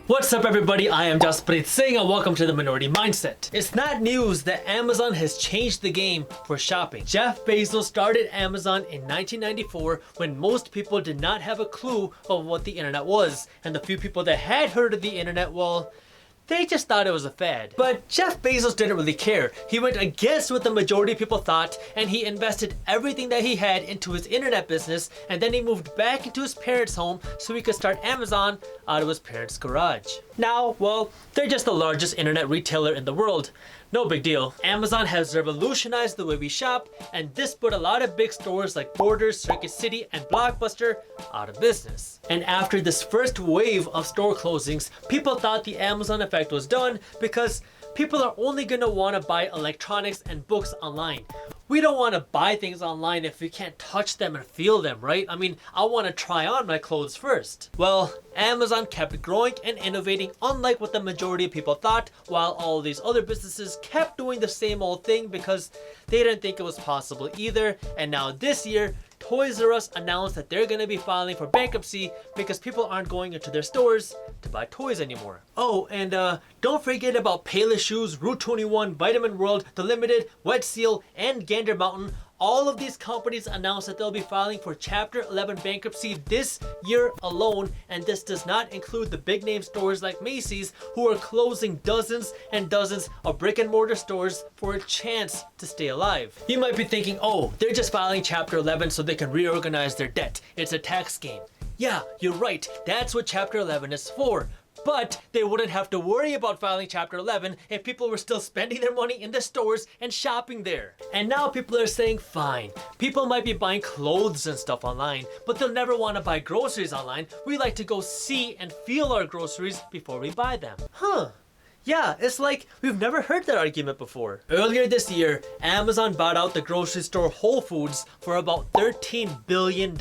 What's up everybody, I am Jasprit Singh and welcome to the Minority Mindset. It's not news that Amazon has changed the game for shopping. Jeff Bezos started Amazon in 1994 when most people did not have a clue of what the internet was. And the few people that had heard of the internet, well, they just thought it was a fad. But Jeff Bezos didn't really care. He went against what the majority of people thought and he invested everything that he had into his internet business, and then he moved back into his parents' home so he could start Amazon out of his parents' garage. Now, well, they're just the largest internet retailer in the world. No big deal. Amazon has revolutionized the way we shop, and this put a lot of big stores like Borders, Circuit City, and Blockbuster out of business. And after this first wave of store closings, people thought the Amazon effect was done because people are only gonna wanna buy electronics and books online. We don't want to buy things online if we can't touch them and feel them, right? I mean, I want to try on my clothes first. Well, Amazon kept growing and innovating unlike what the majority of people thought, while all these other businesses kept doing the same old thing because they didn't think it was possible either. And now this year, ToysRUs announced that they're going to be filing for bankruptcy because people aren't going into their stores to buy toys anymore. Oh, and don't forget about Payless Shoes, Route 21, Vitamin World, The Limited, Wet Seal, and Gander Mountain. All of these companies announced that they'll be filing for Chapter 11 bankruptcy this year alone, and this does not include the big name stores like Macy's, who are closing dozens and dozens of brick and mortar stores for a chance to stay alive. You might be thinking, oh, they're just filing Chapter 11 so they can reorganize their debt. It's a tax game. Yeah, you're right. That's what Chapter 11 is for. But they wouldn't have to worry about filing Chapter 11 if people were still spending their money in the stores and shopping there. And now people are saying, fine, people might be buying clothes and stuff online, but they'll never want to buy groceries online. We like to go see and feel our groceries before we buy them. Huh. Yeah, it's like we've never heard that argument before. Earlier this year, Amazon bought out the grocery store Whole Foods for about $13 billion.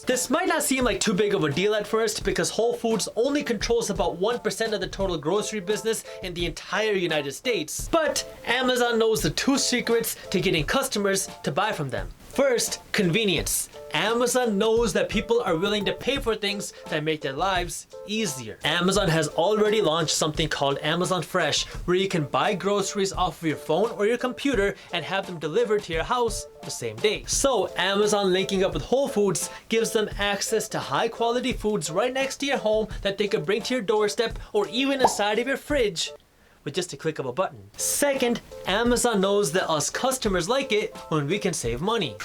This might not seem like too big of a deal at first because Whole Foods only controls about 1% of the total grocery business in the entire United States. But Amazon knows the two secrets to getting customers to buy from them. First, convenience. Amazon knows that people are willing to pay for things that make their lives easier. Amazon has already launched something called Amazon Fresh, where you can buy groceries off of your phone or your computer and have them delivered to your house the same day. So Amazon linking up with Whole Foods gives them access to high quality foods right next to your home that they could bring to your doorstep or even inside of your fridge with just a click of a button. Second, Amazon knows that us customers like it when we can save money.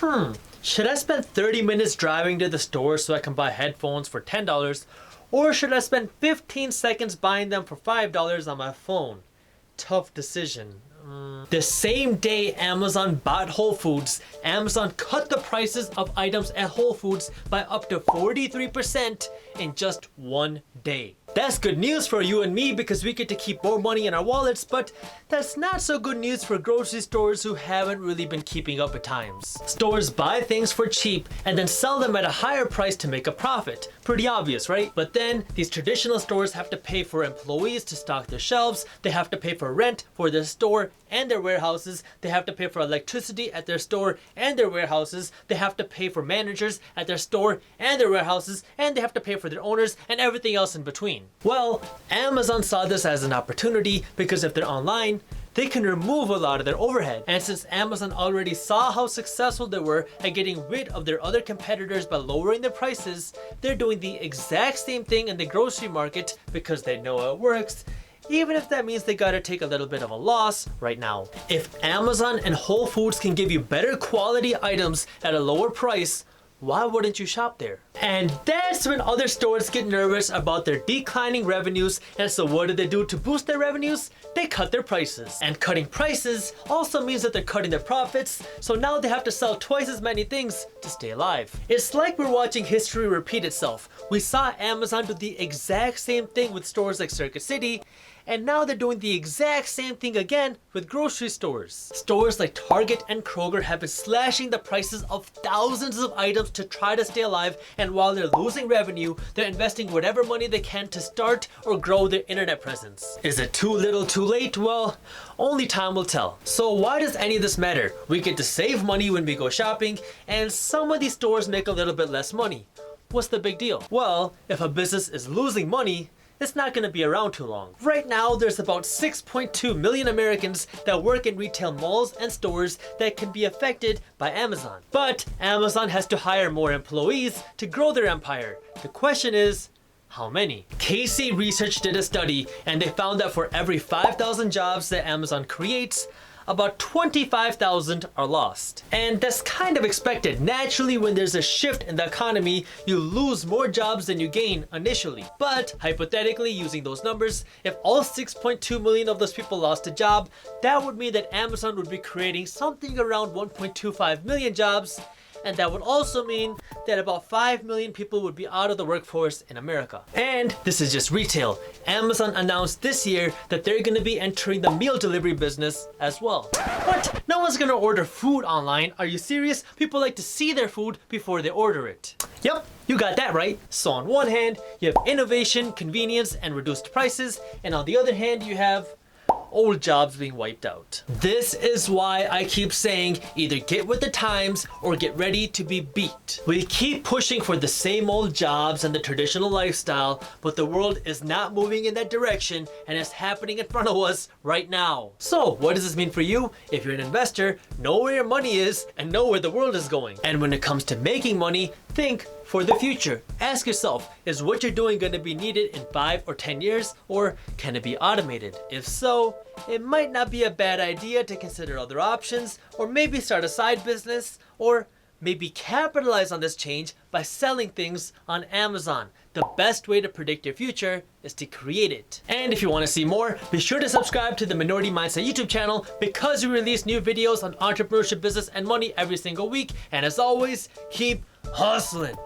Should I spend 30 minutes driving to the store so I can buy headphones for $10? Or should I spend 15 seconds buying them for $5 on my phone? Tough decision. The same day Amazon bought Whole Foods, Amazon cut the prices of items at Whole Foods by up to 43% in just one day. That's good news for you and me because we get to keep more money in our wallets, but that's not so good news for grocery stores who haven't really been keeping up at times. Stores buy things for cheap and then sell them at a higher price to make a profit. Pretty obvious, right? But then these traditional stores have to pay for employees to stock their shelves, they have to pay for rent for their store and their warehouses, they have to pay for electricity at their store and their warehouses, they have to pay for managers at their store and their warehouses, and they have to pay for their owners and everything else in between. Well, Amazon saw this as an opportunity because if they're online, they can remove a lot of their overhead. And since Amazon already saw how successful they were at getting rid of their other competitors by lowering their prices, they're doing the exact same thing in the grocery market because they know how it works, even if that means they gotta take a little bit of a loss right now. If Amazon and Whole Foods can give you better quality items at a lower price, why wouldn't you shop there? And that's when other stores get nervous about their declining revenues, and so what do to boost their revenues? They cut their prices. And cutting prices also means that they're cutting their profits, so now they have to sell twice as many things to stay alive. It's like we're watching history repeat itself. We saw Amazon do the exact same thing with stores like Circuit City, and now they're doing the exact same thing again with grocery stores. Stores like Target and Kroger have been slashing the prices of thousands of items to try to stay alive, and while they're losing revenue, they're investing whatever money they can to start or grow their internet presence. Is it too little too late? Well, only time will tell. So why does any of this matter? We get to save money when we go shopping, and some of these stores make a little bit less money. What's the big deal? Well, if a business is losing money, it's not going to be around too long. Right now, there's about 6.2 million Americans that work in retail malls and stores that can be affected by Amazon. But Amazon has to hire more employees to grow their empire. The question is, how many? Casey Research did a study and they found that for every 5,000 jobs that Amazon creates, about 25,000 are lost. And that's kind of expected. Naturally, when there's a shift in the economy, you lose more jobs than you gain initially. But hypothetically, using those numbers, if all 6.2 million of those people lost a job, that would mean that Amazon would be creating something around 1.25 million jobs. And that would also mean that about 5 million people would be out of the workforce in America. And this is just retail. Amazon announced this year that they're gonna be entering the meal delivery business as well. What? No one's gonna order food online. Are you serious? People like to see their food before they order it. Yep, you got that right. So on one hand, you have innovation, convenience, and reduced prices. And on the other hand, you have old jobs being wiped out. This is why I keep saying either get with the times or get ready to be beat. We keep pushing for the same old jobs and the traditional lifestyle, but the world is not moving in that direction and it's happening in front of us right now. So what does this mean for you? If you're an investor, know where your money is and know where the world is going. And when it comes to making money, think for the future. Ask yourself, is what you're doing going to be needed in 5 or 10 years, or can it be automated? If so, it might not be a bad idea to consider other options, or maybe start a side business, or maybe capitalize on this change by selling things on Amazon. The best way to predict your future is to create it. And if you want to see more, be sure to subscribe to the Minority Mindset YouTube channel because we release new videos on entrepreneurship, business, and money every single week. And as always, keep hustling.